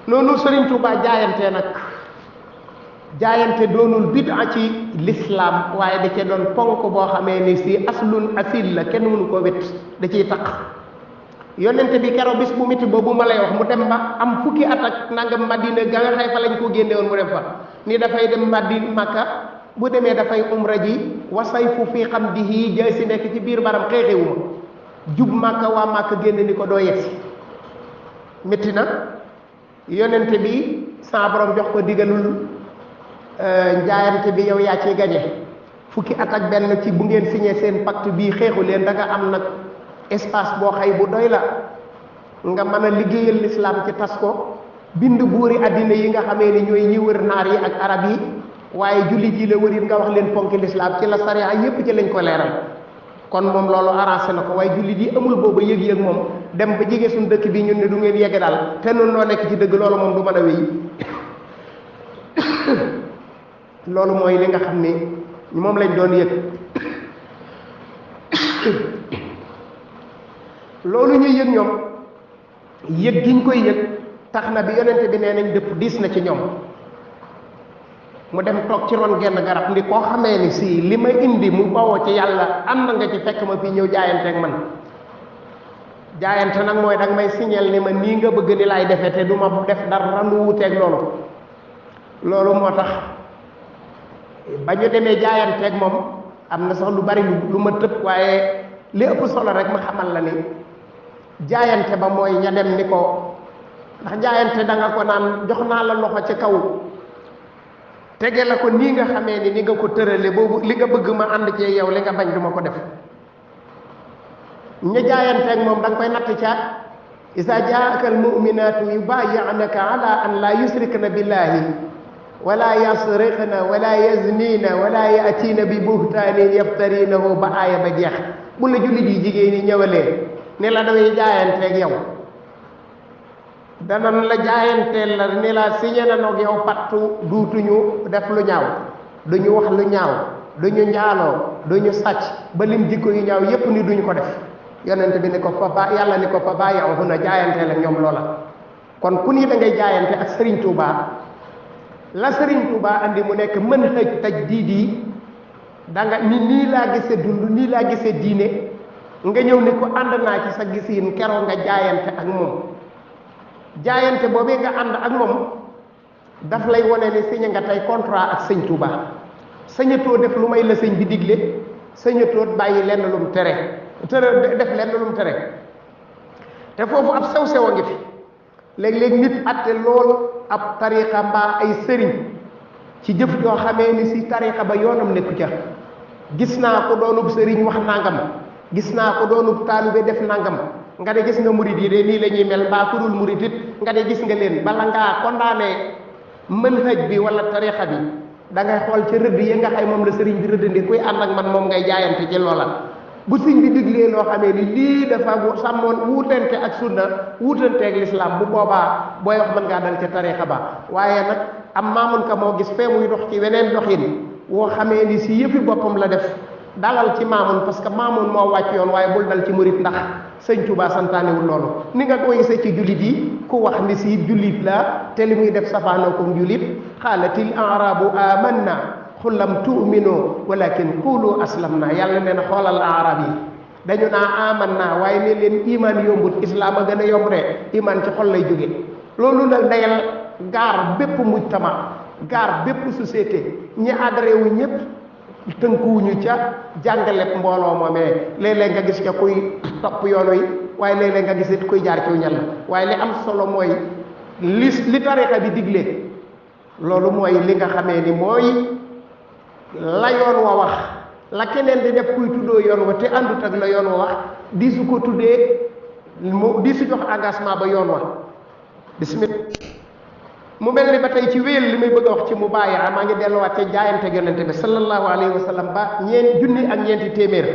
noonu Sëriñ Tuubaa jaayante nag jaayante doonul bid'a ci lislaam waaye da cee doon ponk boo xamee ni si aslun asil la kenn mënu koo wét da ciy taq yonente bi keroog bis bu miti boobu ma lay wax mu dem ba am fukki at ak nangam Madina ga nga xay fa lañ ko génne woon mu dem fa ni dafay dem Madina Makka bu demee dafay umra ji wasayfu fii xamdihi jaay si nekk ci biir baram xeexewuma jub Makka waa Makka génn ni ko doo yegsi métti na yonente bi sa borom jox ko digalul njaayante bi yow yaa ciy gañe fukki at ak benn ci bu ngeen signé seen pacte bii xeexu leen da nga am nag espace boo xay bu doy la nga mën a liggéeyal lislaam ci tas ko bind buuri àddina yi nga xamee ni ñooy ñi wër naar yi ak arab yi waaye jullit yi la wër it nga wax leen ponki lislaam ci la sariya yépp ci lañ ko leeral kon moom loolu arrangé na ko waaye jullit yi amul booba yëg-yëg moom dem ba jege suñu dëkk bi ñun ne du ngeen yegge daal te noonu noo nekk ci dëgg loolu moom du mën a wéy loolu mooy li nga xam ni moom lañ doon yëg loolu ñuy yëg ñoom yëg giñ koy yëg tax na bi yonente bi nee nañ dëpp diis na ci ñoom mu dem toog ci ron genn garab ndi koo xamee ni si li ma indi mu bawoo ci yàlla ànd nga ci fekk ma fii ñëw jaayante ak man jaayante nag mooy danga may signal ni ma nii nga bëgg ni laay defee te du ma def dara nu wuuteeg loolu moo tax ba ñu demee jaayanteeg moom am na sax lu bari lu ma tëb waaye li ëpp solo rek ma xamal la ni jaayante ba mooy ña dem ni ko ndax jaayante da nga ko naan jox naa la loxo ci kaw tege la ko nii nga xamee ni nga ko tërale boobu li nga bëgg ma ànd ci yow li nga bañ duma ko def ña jaayanteeg moom da nga koy natt ca isa jaaka al muminatu yubayi'naka ala an la yusrikna billahi wala yasriqna wala yaznina wala yatina bi buhtaanin yaftarinahu ba aaya ba jeex bu la jullit yi jigéen ñi ñëwalee ne la damay jaayanteeg yow danan la jaayanteel la ni la signé na noog yow pattu duutuñu def lu ñaaw duñu wax lu ñaaw duñu njaaloo duñu sàcc ba lim jikko yu ñaaw yépp ni duñu ko def yonent bi ni ko yàlla ni ko fa bàyyi'uhunna jaayanteel ak ñoom loola kon ku ni da ngay jaayante ak Serigne Touba la Serigne Touba andi mu nekk mën xëj tajdiid yi da nga ni nii laa gisee dund nii laa gisee diine nga ñëw ni ko ànd naa ci sa gisiin keroog nga jaayante ak moom jaayante boobee nga ànd ak moom daf lay wone ni signé nga tey contrat ak sëñ Touba sañatoo def lu may la sëñ bi digle sañatoo bàyyi lenn lu mu tere def lenn lu mu tere te foofu ab sew-sew a ngi fi léeg-léeg nit atte lool ab tariqa mbaa ay sëriñ ci jëf joo xamee ni si tariqa ba yoonam nekku ca gis naa ko doonub sëriñ wax nangam gis naa ko doonub taalibe def nangam nga ne gis nga murid yi de nii la ñuy mel mbaa ku dul murid it nga ne gis nga leen bala ngaa condamné manhaj bi wala tariqa bi da ngay xool ca rëdd yi nga xay moom la sëriñ bi rëdd ndi kuy ànd ak man moom ngay jaayante ci loola bu sëñ bi diglee loo xamee ni lii dafa sàmmoon wuutante ak sunna wuutanteeg lislaam bu boobaa booy wax mën ngaa dal ca tariqa ba waaye nag am maamun ka moo gis fee muy dox ci weneen doxin woo xamee ni si yëfi boppam la def dalal ci maamun parce que maamun moo wàcc yoon waaye bul dal ci murit ndax sëñ Tuubaa santaanewul loolu ni nga ko gisee ci jullit yi ku wax ni si jullit la te li muy def safaanoo ko jullit xaalatil arabu amanna xul lam tu'minu walakin qulu aslamna yàlla nee na xoolal arab yi dañu naa aman naa waaye ne leen iman yombut islam a gën a yomb de iman ci xol lay jóge loolu nag dayal gaar bépp mujtama gaar bépp société ñi adhéré wu ñëpp tënkuwuñu ca jàngaleb mbooloo moomee léeg-léeg nga gis ca kuy topp yoon wi waaye léeg-léeg nga gis it kuy jaar ciw ñal waaye li am solo mooy li tariqa bi digle loolu mooy li nga xamee ni mooy la yoon wa wax la keneen di def kuy tuddoo yoon wa te àndut ak la yoon wa wax di su ko tuddee di su jox engagement ba yoon wa bismillah mu mel ni ba tey ci wéyal li may bëgg a wax ci mu bàyyi maa ngi delluwaat ca jaayante yonente bi sallallahu alayhi wa sallam ba junni ak ñeenti téeméer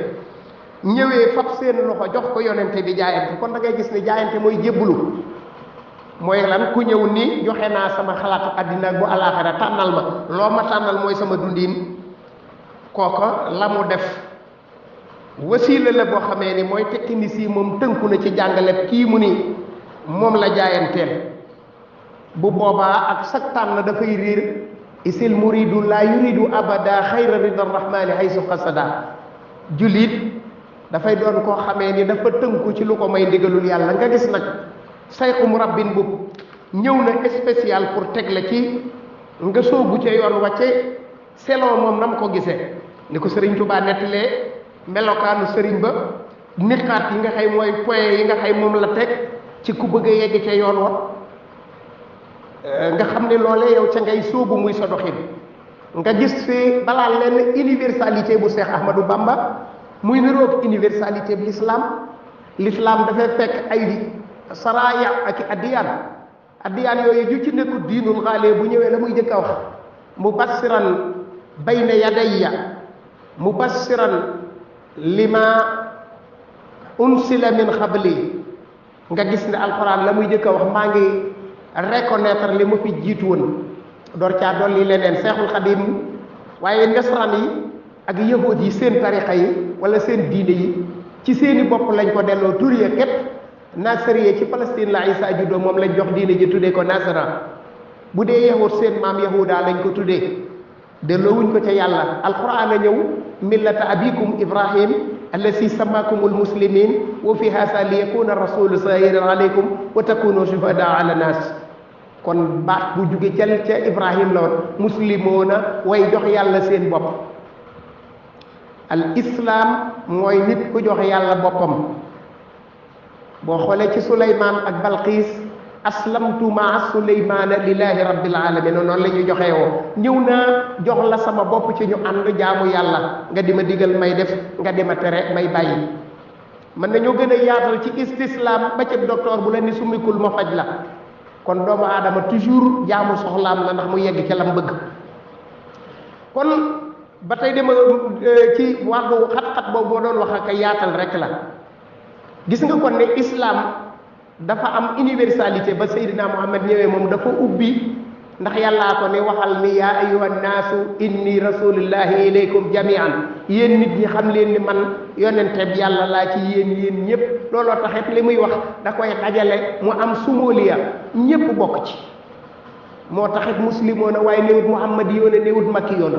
ñëwee fab seen loxo jox ko yonente bi jaayante kon da ngay gis ni jaayante mooy jébbalu mooy lan ku ñëw ni joxe naa sama xalaatu àddina bu alaaxira tànnal ma loo ma tànnal mooy sama dundiin kooko la mu def wasiila la boo xamee ni mooy tekki ni si moom tënku na ci jàngale kii mu ni moom la jaayanteel bu boobaa ak sak tànn dafay riir isil muridu la yuridu abada xayra rida rahmani haysu qasada julit dafay doon koo xamee ni dafa tënku ci lu ko may ndigalul yàlla nga gis nag sayxu murabbin bu ñëw na spécial pour teg la ci nga soobu ca yoon wàcce selon moom nam ko gisee ni ko sëriñ Tuubaa nettalee melokaanu sëriñ ba niqaat yi nga xay mooy point yi nga xay moom la teg ci ku bëgg a yegg ca yoon wa nga xam ne loolee yow ca ngay sóobu muy sa doxin nga gis fi balaa lenn universalité bu Cheikh Ahmadou Bamba muy niroog universalité bi l'islam dafay fekk ay saraya ak addiyaan yooyu ju ci nekku diinul xaale bu ñëwee la muy jëkk a wax mubassiran bayna yadayya mubassiran lima unsila min xabli nga gis ne alxuraan la muy jëkk a wax maa ngi reconnaître li ma fi jiitu woon door caa dolli leneen seexul xadim waaye nasaraan yi ak yahud yi seen tarixa yi wala seen diine yi ci seeni bopp lañ ko delloo tur ya ket nasariye ci Palestine la Isa juddoo moom lañ jox diine ji tuddee ko nasara bu dee yahud seen maam yahuda lañ ko tuddee delloowuñ ko ca yàlla alquran a ñëw millata abikum ibrahim allasi samakumul muslimin wa fi hasa li yakuna rasulu sahiran alaykum wa takunu shuhada ala nas kon baat bu jóge ca ibrahim la woon muslimoona way jox yàlla seen bopp al islam mooy nit ku jox yàlla boppam boo xoolee ci suleymaan ak balqiis aslamtu maa suleymaana lillahi rabbil alamin noonu la ñuy joxee woo ñëw naa jox la sama bopp ci ñu ànd jaamu yàlla nga di ma digal may def nga di ma tere may bàyyi mën nañoo gën a yaatal ci istislaam ba ci docteur bu la ni summikul ma faj la kon doomu aadama toujours jaamu soxlaam la ndax mu yegg ca lam bëgg kon ba tey dama ci wàllu xat-xat boobu boo doon wax ak yaatal rek la gis nga kon ne islam dafa am universalité ba Seydina Muhammad ñëwee moom dafa ubbi ndax yàllaa ko ne waxal ni yaa ayyuhan naasu inni rasulillahi ilaykum jamian yéen nit ñi xam leen ni man yonente bi yàlla laa ci yéen ñëpp looloo taxit li muy wax da koy dajale mu am sumóoliya ñëpp bokk ci moo taxit muslimoona waaye néewut muhammad yoona néewut makki yoona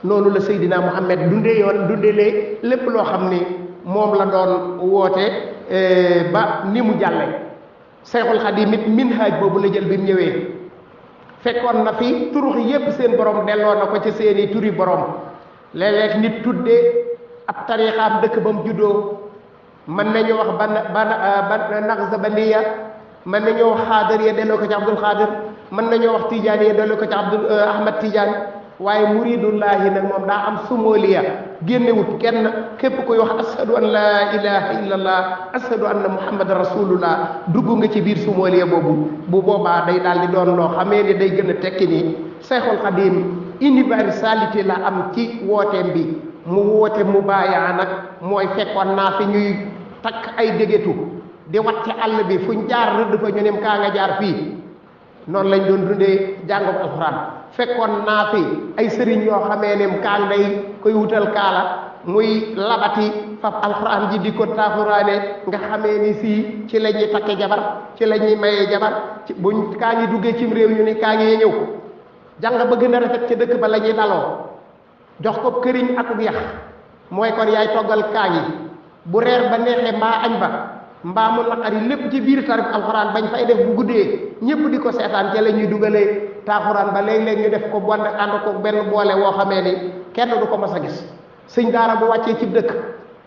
noonu la Seydina Muhammad dundelee lépp loo xam ni moom la doon woote ba ni mu jàlle Seexul Xadiim it minhaaj boobu la jël bi mu ñëwee fekkoon na fi turux yépp seen borom delloo na ko ci seeni turi borom léeg-léeg nit tuddee ab tariixaam dëkk ba mu juddoo mën nañu wax ban Naqsabandiyya mën nañu wax Xaadiriya delloo ko ci Abdul Xaadir mën nañu wax Tijaaniya delloo ko ci Abdul Ahmad Tijaan waaye muridullahi nag moom daa am sumóoliya génnewut kenn képp koy wax ashadu an laa ilaha illallah ashadu anna muhammadan rasulullah dugg nga ci biir sumóoliya boobu bu boobaa day daal di doon loo xamee ni day gën a tekki ni Seexul Xadiim universalité la am ci wooteem bi mu woote mu bàyyaa nag mooy fekkoon naa fi ñuy takk ay dégetu di wat ci àll bi fuñ jaar rëdd fa ñu nem kaa nga jaar fii noonu lañ doon dundee jàngum alxuraan fekkoon naa fi ay sëriñ yoo xamee ne kaan day koy wutal kaala muy labati fab alxuraan ji di ko taafuraane nga xamee ni sii ci la ñuy takke jabar ci la ñuy mayee jabar ci buñ kaa ngi duggee cim réew ñu ni kaa ngi ñëw jàng ba gën a rafet ca dëkk ba la ñuy daloo jox ko këriñ akub yax mooy kon yaay toggal kaa ngi bu reer ba neexee mbaa añ ba mbaa mu naqari lépp ci biir tarif alxuraan bañ fay def bu guddee ñëpp di ko seetaan ca la ñuy dugalee taaxuraan ba léeg-léeg ñu def ko bond ànd ko benn boole woo xamee ni kenn du ko mas a gis sëñ daara bu wàccee ci dëkk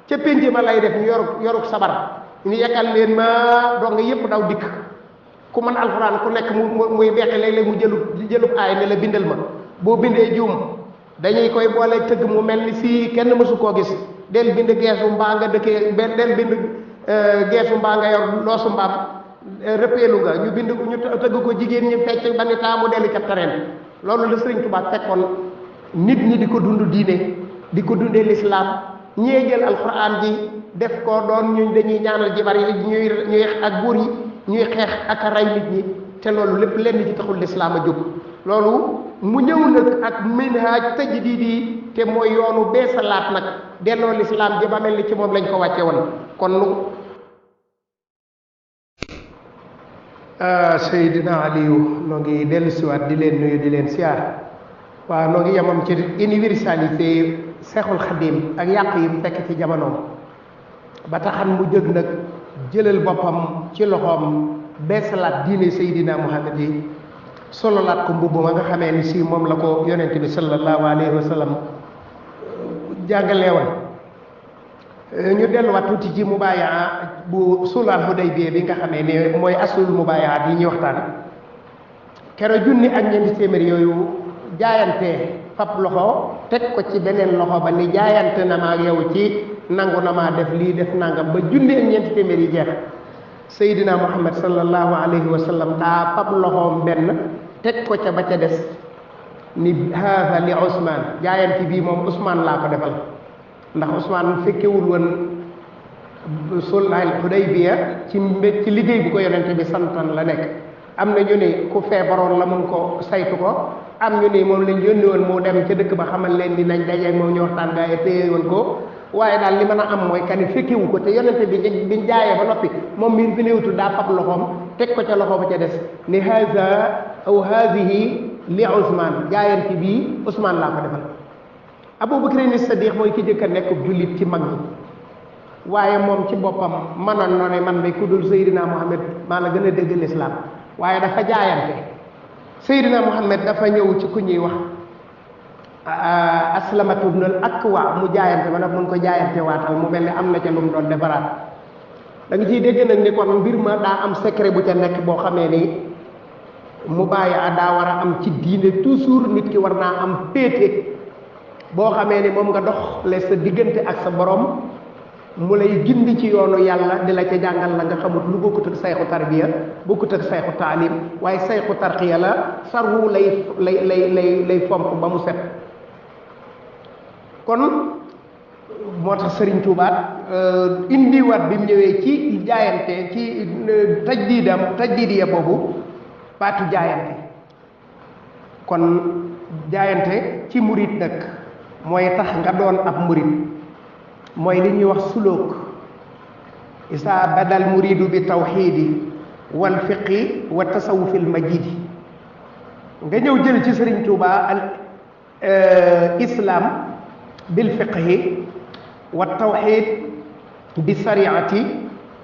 ca pénc ma lay def ñu yoruk sabar ñu yekkal leen ma dong yëpp daw dikk ku mën alxuraan ku nekk muy beqi léeg-léeg mu jëlub aay ne la bindal ma boo bindee juum dañuy koy boole tëgg mu mel ni fii kenn mësu koo gis del bind geesu mbaa nga dëkkee del bind geesu mbaa nga yor loosu mbaam rëppeelu nga ñu bind ñu tëgg ko jigéen ñi fecc ba ni taamu dellu ca terrain loolu la Sëriñ Tuubaa fekkoon nit ñi di ko dund diine di ko dundee lislaam ñee jël alxuraan ji def ko doon ñu dañuy ñaanal jibar yi ñuy ak buur yi ñuy xeex ak rey nit ñi te loolu lépp lenn ci taxul lislaam a jóg loolu mu ñëw nag ak minhaaj tajdiidi te mooy yoonu beesalaat nag delloo lislaam ji ba mel ni ci moom lañ ko wàcce woon kon Seydina Aliou noo ngi dellu siwaat di leen nuyu di leen siyaar waaw noo ngi yemam ci universalité Seexul Xadim ak yàq yi mu fekk ci jamonoom ba taxan mu jóg nag jëlal boppam ci loxoom beesalaat diine Seydina Muhammad yi sololaat ko mbubb ma nga xamee ni si moom la ko yonent bi sallallahu alayhi wa sallam jàngalee woon ñu delluwaat tuuti ci mubaayaa bu sulhul Hudaybiya bi nga xamee ne mooy asul mubaayaat yi ñuy waxtaan keroog junni ak ñeenti téeméer yooyu jaayante fab loxo teg ko ci beneen loxo ba ni jaayante na maa yow ci nangu na maa def lii def nangam ba junni ak ñeenti téeméer yi jeex Seydina Muhammad sallallahu alayhi wa sallam daa fab loxoom benn teg ko ca ba ca des ni haada li Ousmane jaayante bii moom Ousmane laa ko defal ndax Ousmane fekkewul woon sulhul Hudaybiya ci liggéey bu ko yonente bi santan la nekk am na ñu ne ku feebaroon la mun ko saytu ko am ñu ne moom lañ yónni woon mu dem ca dëkk ba xamal leen ni nañ dajeeg moom ñu waxtaan gaa yi téye woon ko waaye daal li mën a am mooy kani fekkewu ko te yonente bi biñ jaayee ba noppi moom mi fi néewtu daa fab loxoom teg ko ca loxo ba ca des ni haza aw haadihi li Ousmane jaayante bii Ousmane laa ko defal Abubakar ni Sadiq mooy ki jëkk a nekk jullit ci mag ñi waaye moom ci boppam mënoon na ne man de ku dul Seydina Muhammad maa la gën a dégg lislaam waaye dafa jaayante Seydina Muhammad dafa ñëw ci ku ñuy wax Aslamatu ibnul Akwa mu jaayante ba nag mun ko jaayante waatal mu mel ne am na ca lu mu doon defaraat da nga ciy dégg nag ni kon mbir ma daa am secret bu ca nekk boo xamee ni mu bàyyi daa war a am ci diine toujours nit ki war naa am péete boo xamee ni moom nga doxle sa diggante ak sa borom mu lay gindi ci yoonu yàlla di la ca jàngal la nga xamut lu bokkut ak sayxu tarbiya bokkut ak sayxu taalim waaye sayxu tarqiya la sarwu lay fomp ba mu set kon moo tax Sëriñ Tuubaa indiwaat bi mu ñëwee ci jaayante ci tajdiidiya boobu baatu jaayante kon jaayante ci murit nag mooy tax nga doon ab murit mooy li ñuy wax sulóok isaa badal muridu bi tawxiidi wal fiqi wa tasawufil majidi nga ñëw jël ci Sëriñ Tuubaa al islam bil fiqhi wa tawxiid bi sariati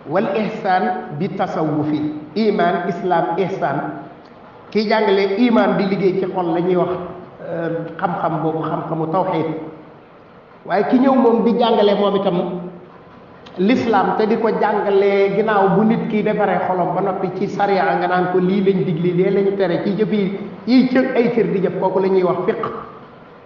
wal ihsaan bi tasawufi iman islam ihsaan kiy jàngale iman di liggéey ci xol la ñuy wax xam-xam boobu xam-xamu tawxiid waaye ki ñëw moom di jàngale moom itam l'islam te di ko jàngalee ginnaaw bu nit ki defaree xolom ba noppi ci sariya nga naan ko lii lañ digli lee lañu tere ci jëf yi ay cër di jëf kooku la ñuy wax fiq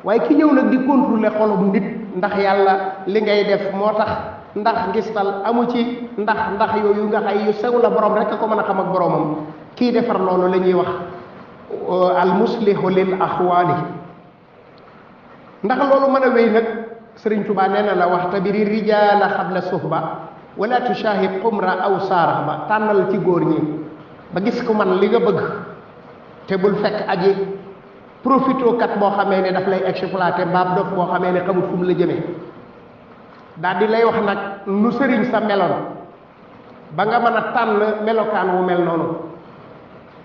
waaye ki ñëw nag di contrôler xolum nit ndax yàlla li ngay def moo tax ndax ngistal amu ci ndax yooyu nga xay yu sew la borom rek ko mën a xam ak boromam kii defar loolu la ñuy wax al muslihu lil axwaali ndax loolu mën a wéy nag Sëriñ Tuubaa nee na la wax tabiri rijaala xabla suhba wala tushahid xumra aw saarax ba tànnal ci góor ñi ba gis ko man li nga bëgg te bul fekk aji profito kat boo xamee ne daf lay exploité mbaam dof boo xamee ne xamut fu mu la jëmee daal di lay wax nag nu sëriñ sa meloon ba nga mën a tànn melokaan wu mel noonu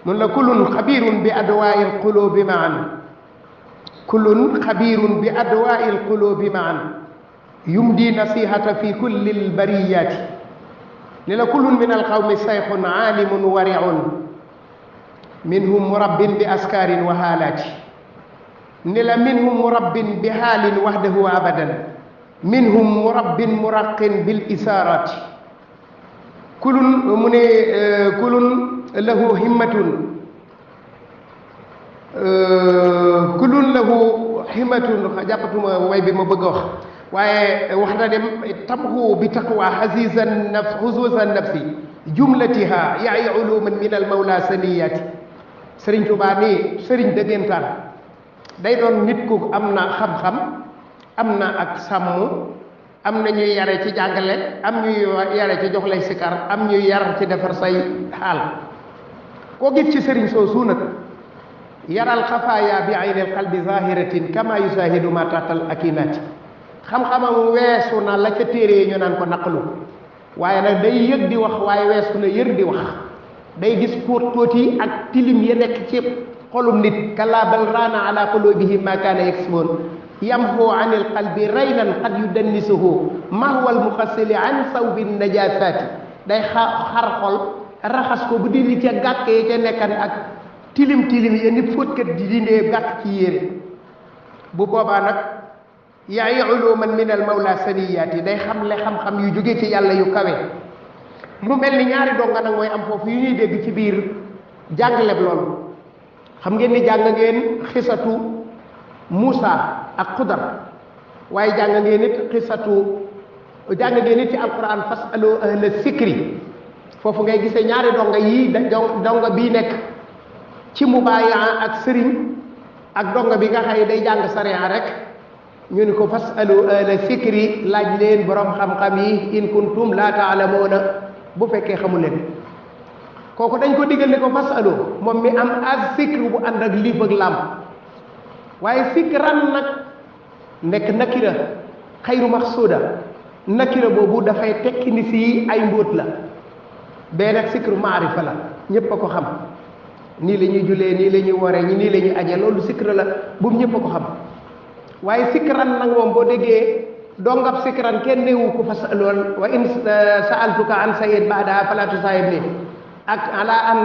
mun la kulun xabirun bi adwaa'il qulubi maan kullun xabirun bi adwaa'il qulubi maan yumdi nasihata fi kulli lbariyaati ni la kullun min alqawmi sayxun aalimun wariun minhum murabbin bi askaarin wa haalaati ni la minhum murabbin bi haalin wahdahu abadan minhum murabbin muraqin bil isaaraati kullun mu ne kullun lahu himmatun kullun lahu himmatun jàppatuma way bi ma bëgg a wax waaye wax na dem tamhu bi taqwa xasisan nafs xusuusan nafsi jumlatiha yaay uluman min al mawla saniyati Sëriñ Tuubaa nii sëriñ dëggantaan day doon nit ku am na xam-xam am na ak sàmm am na ñuy yare ci jàngale am ñuy yare ci jox lay sikar am ñuy yar ci defar say xaal koo gis ci sëriñ soosu nag yaral xafaaya bi aynil qalbi zahiratin kama yusahidu ma tatal akinati xam-xamam weesu na la ca téere ñu naan ko naqlu waaye nag day yëg di wax waaye weesu na yër di wax day gis póot yi ak tilim ya nekk ci xolum nit kallaa bal raana ala qulubihim ma kaana yaksiboon yamhu anil qalbi raynan qad yudannisuhu mahwal muxassili an sawbi najasaati day xar xol raxas ko bu dindi ca gàkk yi ca nekkan ak tilim ya ni fóotkat di dindee gàkk ci yére bu boobaa nag yaay uluman min al mawla saniyaati day xamle xam-xam yu jóge ci yàlla yu kawe mu mel ni ñaari donga nag mooy am foofu yu ñuy dégg ci biir jàngaleb loolu xam ngeen ni jàng ngeen xisatu Muusa ak Xudar waaye jàng ngeen it ci alquran fasalu ahla sikri foofu ngay gisee ñaari donga yii donga bii nekk ci mubaayaa ak sëriñ ak donga bi nga xëy day jàng sariya rek ñu ni ko fasalu ahla sikri laaj leen borom xam-xam yi in kuntum la taalamuuna bu fekkee xamu leen kooku dañ ko digal ni ko fasalu moom mi am as sikri bu ànd ak liif ak lam waaye sikran nag nekk nakira xayru maxsuuda nakira boobu dafay tekki ni si ay mbóot la bee nag sikru maarifa la ñépp a ko xam nii la ñuy julee nii la ñuy woree nii la ñuy aje loolu sikra la boobu ñépp a ko xam waaye sikran nag moom boo déggee dongab sikran kenn neewu ko fas lool wa in saaltuka an sayid baada fala tusaayib ni ak ala an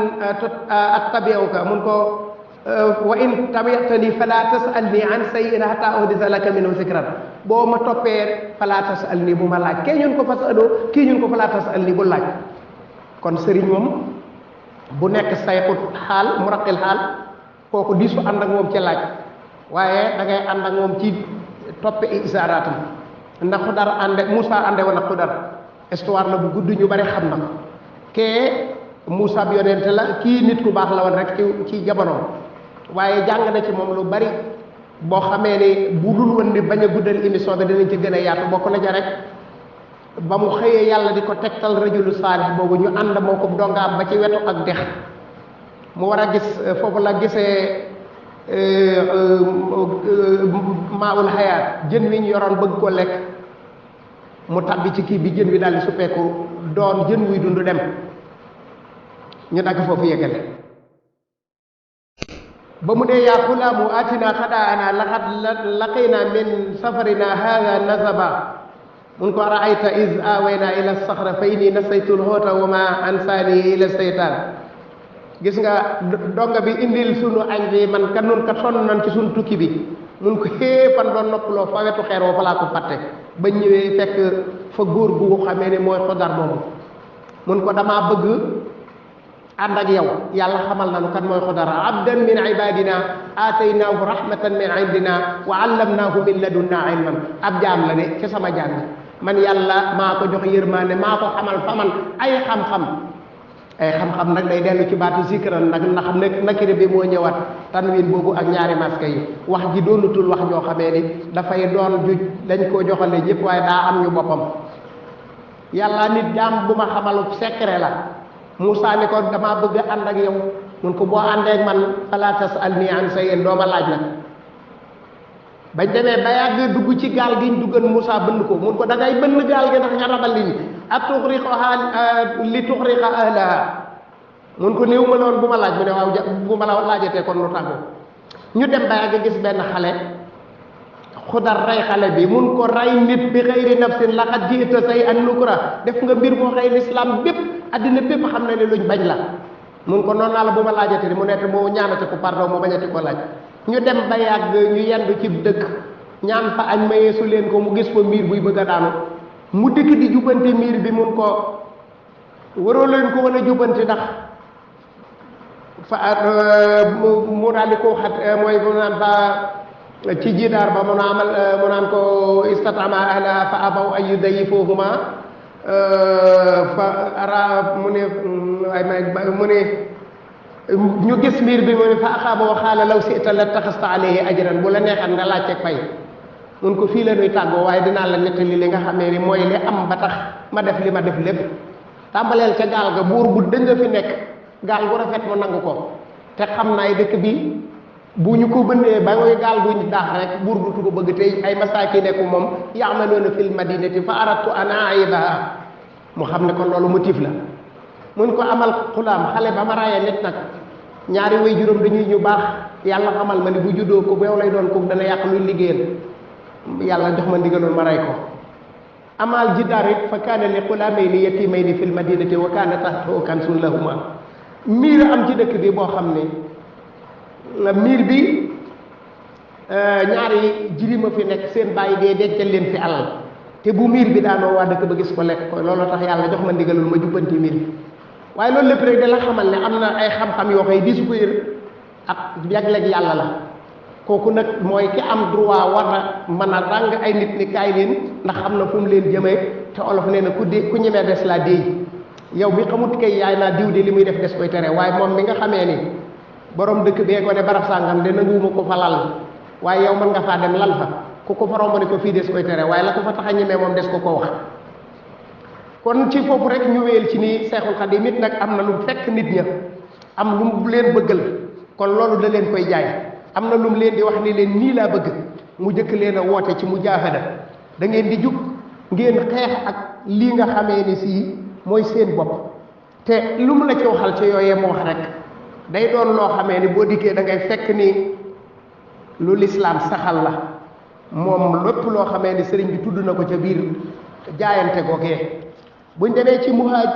attabiuka mun ko wa in tabi'tani fala tasalni an sayyin hatta uhdisa laka minhu zikran boo ma toppee fala tasalni bu ma laaj kee ñun ko fasaloo kii ñun ko fala tasalni bu laaj kon sëriñ moom bu nekk sayxut xaal muraqil xaal kooku di su ànd ak moom ci laaj waaye da ngay ànd ak moom ci toppe isaaraatam ndax Xudar ànde Moussa ànde wala Xudar histoire la bu gudd ñu bari xam na ko kee Moussa bi yonente la kii nit ku baax la woon rek ci jamono waaye jàng na ci moom lu bari boo xamee ni bu dul woon ni bañ a guddal émission bi dinañ ci gën a yaatu bokk na ja rek ba mu xëyee yàlla di ko tegtal rajulu saalih boobu ñu ànd moo ko dongaam ba ci wetu ak dex mu war a gis foofu la gisee maawul xayaat jën wi ñu yoroon bëgg ko lekk mu tabbi ci kii bi jën wi daal di suppeeku doon jën wuy dund dem ñu dagg foofu yeggale ba mu dee yaa xulaamu atina xadaana laqad laqina min safarina hada nasaba mun ko raayta is awayna ila saxra fa inni nasaytu lxoota wa ma ansaani ila seytaan gis nga donga bi indil sunu añ bi man kan nun kat sonn nan ci sunu tukki bi mun ko xéefan doon noppaloo fa wetu xeer woo fa laa ko fàtte ba ñëwee fekk fa góor gu xamee ne mooy Xudar moomu mun ko damaa bëgg ànd ak yow yàlla xamal nañu kan mooy Xudar abdan min ibadina aataynaahu rahmatan min indina wa allamnaahu min ladunna ilman ab jaam la de ci sama jaam man yàlla maa ko jox yërmaane maa ko xamal fa man ay xam-xam nag day dellu ci baatu zikran nag ndax nakira bi moo ñëwaat tanwin boobu ak ñaari maska yi wax ji doonutul wax joo xamee ni dafay doon ju dañ koo joxale ñëpp waaye daa am ñu boppam yàlla nit jaam bu ma xamalu secret la Moussa ni ko damaa bëgg ànd ak yow mun ko boo àndee ak man fala tasalni an shay'in doo ma laaj nag bañ demee ba yàgg dugg ci gaal gi ñu duggan Moussa bënn ko mun ko da ngay bënn gaal gi ndax nga rabal li li tuxriqa ahlaha mun ko néew ma loon bu ma laaj mu ne waaw bu ma la laajatee kon nu tàggoo ñu dem ba yàgg gis benn xale Xudar rey xale bi mun ko rey nit bi xëyri nafsin laqad ji'ta shay'an nukra def nga mbir moo xëy l'islam bépp addina bépp xam na ne luñ bañ la mun ko noonu naa la bu ma laajate mu nekk moo ñaanate ko pardon moo bañati ko laaj ñu dem ba yàgg ñu yendu ci dëkk ñaan fa añ mayeesu leen ko mu gis fa miir buy bëgg a daanu mu dikk di jubbante miir bi mun ko waroo leen ko mën a jubbanti ndax fa mu daal di ko xat mooy mu naan fa ci jidaar ba mu naan ko istatama ahla fa abaw ay yudayifuhuma fa ara mu ne ay may mu ne ñu gis miir bi mu ne fa axaaba wa xaala law sita la taxasta alayhi ajran bu la neexan nga laaj fay mun ko fii la nuy tàggoo waaye dinaa la nettali li nga xamee ni mooy li am ba tax ma def li ma def lépp tàmbaleel ca gaal ga buur bu dënga fi nekk gaal gu rafet mu nangu ko te xam naay dëkk bi bu ñu ko bëndee ba mooy gaal gu ñu daax rek buur dutu ko bëgg te ay masaaki nekku moom yaamaloona fil madinati fa aradtu an aibaha mu xam ne kon loolu motif la mun ko amal xulaam xale ba ma raaya nit nag ñaari way juróom dañuy ñu baax yàlla xamal ma ni bu juddoo ko beew lay doon ko dana yàq luy liggéeyal yàlla jox ma ndigaloon ma ray ko amal jiddaar it fa kaana li xulaamayni yatimayni fil madinati wa kaana tahtahu kanzun lahuma miir am ci dëkk bi boo xam ne miir bi ñaari jirima fi nekk seen bàyyi dee dencal leen fi alal te bu miir bi daanoo waa dëkk ba gis ko lekk ko looloo tax yàlla jox ma ndigalul ma jubbanti miir bi waaye loolu lépp rek da la xamal ne am na ay xam-xam yoo xëy di su ko yër ak yagleeg yàlla la kooku nag mooy ki am droit war a mën a ràng ay nit ni kaay leen ndax am na fu mu leen jëmee te olof nee na ku ñemee des laa déey yow mi xamut kay yaay naa diw de li muy def des koy tere waaye moom mi nga xamee ni borom dëkk bee ko ne barab sàngam de nanguwuma ko fa lal waaye yow mën nga faa dem lal fa ku ko fa romb ne ko fii des koy tere waaye la ko fa tax a ñemee moom des ko wax kon ci foofu rek ñu wéyal ci ni Seexul Xadiim it nag am na lu fekk nit ña am lu mu leen bëggal kon loolu da leen koy jaay am na lu mu leen di wax ni leen nii laa bëgg mu jëkk leen a woote ci mujaahada da ngeen di jug ngeen xeex ak lii nga xamee ni sii mooy seen bopp te lu mu la ci waxal ci yooyee mu wax rek day doon loo xamee ni boo dikkee da ngay fekk ni lu lislaam saxal la moom lépp loo xamee ni sëriñ bi tudd na ko ca biir jaayante googee buñ demee ci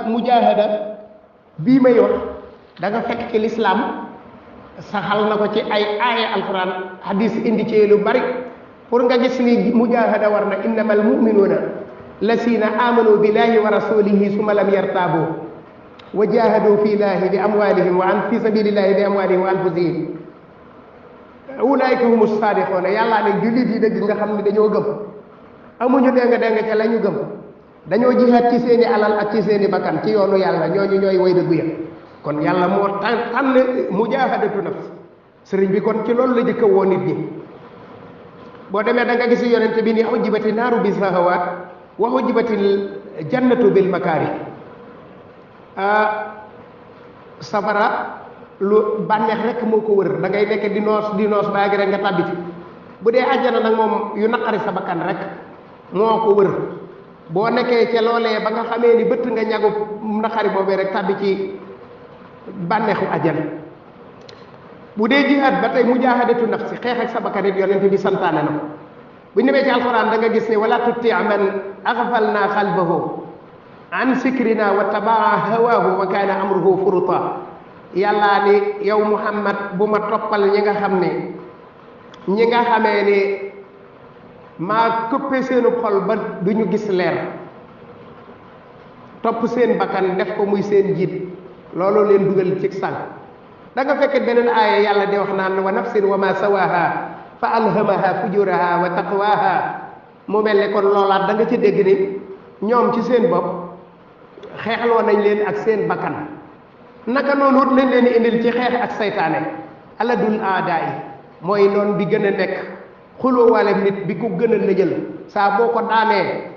mujaahada bii may wax da nga fekk ci lislaam saxal na ko ci ay aaya alquran hadis indi ci lu bari pour nga gis ni mujaahada war na innamal muminuuna lasina amanu billahi wa rasulihi summa lam yartaabu wa jahadu fi llahi bi amwalihim wa fi sabilillahi bi amwalihim wa anfusihim ulaayka humu saadiqoona yàllaa ne jullit yi dëgg nga xam ne dañoo gëm amuñu dénga ca la ñu gëm dañoo jihaat ci seeni alal ak ci seeni bakkan ci yoonu yàlla ñooñu ñooy way dëggu ya kon yàlla moo tànn mujaahadatu nafs sëriñ bi kon ci loolu la jëkk a woo nit ñi boo demee da nga gis yonente bi ni hujjibati naaru bi sahawaat wa hujjibatil jannatu bil makaari safara lu bànneex rek moo ko wër da ngay nekk di noos ba yàgg rek nga tàbbi ci bu dee àjjana nag moom yu naqari sa bakkan rek moo ko wër boo nekkee ca loolee ba nga xamee ni bëtt nga ñagu naqari boobee rek tàbbi ci bànneexu àjjana bu dee jihaad ba tey mujaahadatu nafsi xeex ak sa bakkan it yonent bi santaane na ko bu ñu demee ci alxuraan da nga gis ne wala tutti man aghfalna qalbahu an sikrina wa tabaa hawaahu wa kaana amruhu furuta yàllaa ni yow muhammad bu ma toppal ñi nga xamee ni maa këppe seenu xol ba du ñu gis leer topp seen bakkan def ko muy seen jiit loolu leen dugal ci sànq da nga fekk beneen aaya yàlla di wax naan wa nafsin wa ma sawaha fa alhamaha fujuraha wa taqwaha mu mel ne kon loolaat da nga ci dégg ni ñoom ci seen bopp xeexloo nañ leen ak seen bakkan naka noonu it lañ leen indil ci xeex ak saytaane aladul aadaa yi mooy noonu bi gën a nekk xuloo wale nit bi ko gën a lëjël saa boo ko daanee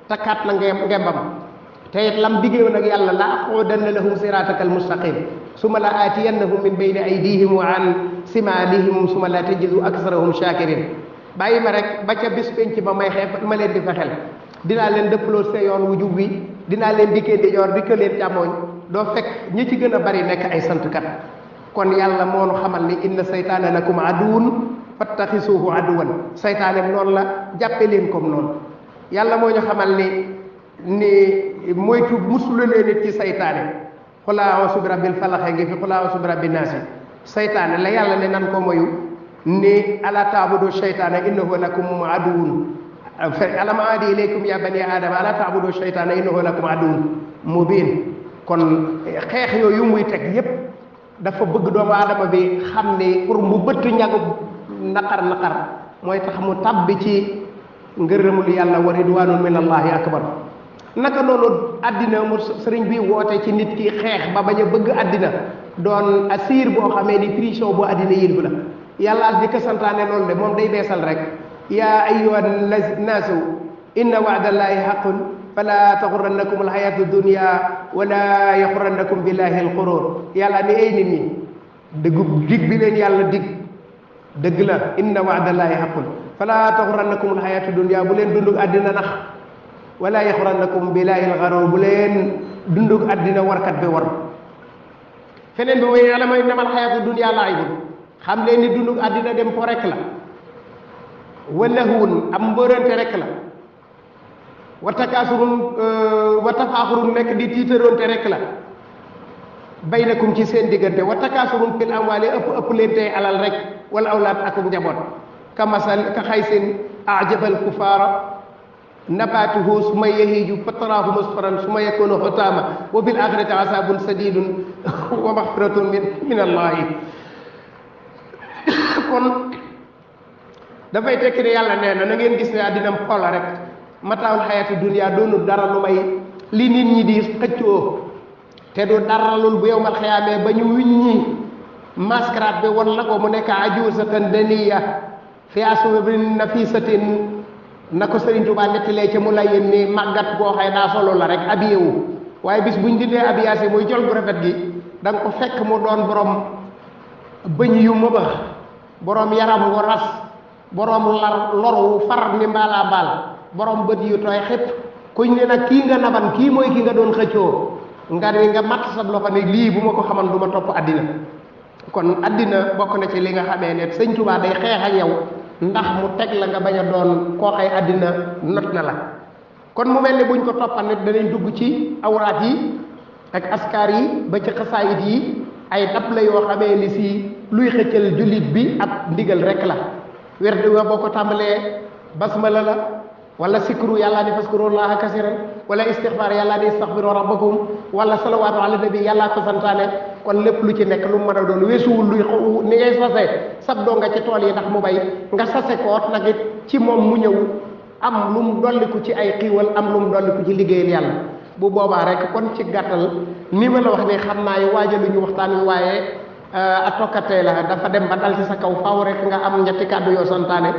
takkaat na ngembam te it lam diggéewoon ak yàlla la aqudanna lahum siratakal mustaqim suma la aatiyannahum min bayni aydihim wa an simalihim suma la tajidu aksarahum shakirin bàyyi ma rek ba ca bis penc ba may xeex ma leen di fexel dinaa leen dëppaloo see yoon wu jub wi dinaa leen dikkee ndijoor dikkee leen càmmooñ doo fekk ñi ci gën a bari nekk ay santkat kon yàlla moonu xamal ni inna saytaana lakum aduwwun fattaxisuuhu aduwwan saytaane noonu la jàppe leen comme noonu yàlla moo ñu xamal ni moytu musula leen nit ci saytaane qul a'uuzu bi rabbil falaq ngi fi qul a'uuzu bi rabbin naas saytaane la yàlla ne nan ko moyu ni ala taabudu shaytaana innahu lakum aduwwun alam aadi ilaykum ya bani aadama ala taabudu shaytaana innahu lakum aduwwun mubiin kon xeex yooyu muy teg yépp dafa bëgg doomu aadama bi xam ne pour mu bëtt ñagu naqar mooy tax mu tabbi ci ngërëmul yàlla wa ridwaanun min allahi akbar naka noonu àddina mu sëriñ bi woote ci nit ki xeex ba bañ a bëgg àddina doon asiir boo xamee ni prison boo àddina yilbu la yàlla di ko santaane loolu de moom day beesal rek yaa ayyuhan naasu inna wa'dallahi haqqun fala taxurrannakum alxayatu dunia wala yaxurrannakum billahi alxurur yàlla ni ay nit ñi dig bi leen yàlla dig dëgg la inna wa'dallahi haqqun fala taxurrannakum alxayatu dunia bu leen dundug àddina nax wala yaxurrannakum billahi alxurur bu leen dundug àddina warkat bi war feneen bi mooy yàlla mooy namal xayaatu dunya laibun xam leen ni dundug àddina dem po rek la walahun am mbërante rek la wa takaasurun wa tafaaxurun nekk di tiitaroonte rek la baynakum ci seen diggante wa takaasurun fil amwaali ëpp leen tey alal rek wala awlaad akum njaboot kamasal ka xay seen ajabal kufaara nabatuhu suma yahiiju fataraahu musfaran suma yakunu xutaama wa bil axirati asaabun sadidun wa maxfiratun min allahi kon dafay tekki ne yàlla nee na ngeen gis ne àddinam xoola rek mataawul xayati dunya doonul dara lu may li nit ñi di xëccoo te du dara lul bu yowmal xiyaamee ba ñu wiññi mascarade bi won la ko mu nekk ajuusatan daniya fi aswabin nafisatin na ko Sëriñ Tuubaa nettalee ca mu la yéen ni màggat boo xëy daa solo la rek habillé wu waaye bis buñ dindee habillage muy jol bu rafet gi da nga ko fekk mu doon borom bëñ yu mëbax borom yaram wu ras borom lor wu far ni mbaalaa mbaal borom bët yu tooy xëpp kuñ ne nag kii nga naban kii mooy ki nga doon xëccoo nga ni nga matt sa loxo ne lii bu ma ko xaman du ma topp àddina kon àddina bokk na ci li nga xamee ne Sëñ Tuubaa day xeex ak yow ndax mu teg la nga bañ a doon koo xay àddina not na la kon mu mel ne buñ ko toppan nit danañ dugg ci awraat yi ak askar yi ba ci xasaayit yi ay dab la yoo xamee ni si luy xëccal jullit bi ak ndigal rek la werd wa boo ko tàmbalee basmala la wala sikru yàllaa ni faskurullaha kasiran wala istixfaar yàllaa ni istaxfiru rabbakum wala salawaatu ala nabi yàllaa ko santaane kon lépp lu ci nekk lu mu mën a doon weesuwul luy ni ngay sase sab doo nga ci tool yi ndax mu bay nga sase koot nag it ci moom mu ñëw am lu mu dolliku ci ay xiiwal am lu mu dolliku ci liggéeyal yàlla bu boobaa rek kon ci gàttal ni ma la wax ni xam naa yi waajaluñu waxtaan wi waaye a tokkatee la dafa dem ba dal ci sa kaw faaw rek nga am ñetti kàddu yoo santaane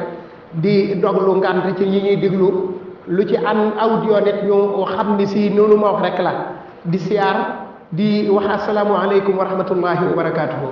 di doglu ngant ci ñi ñuy diglu lu ci an audio nit ñu xam ni si noonu ma wax rek la di siyaar di wax asalaamu aleykum wa rahmatullahi wa barakaatuhu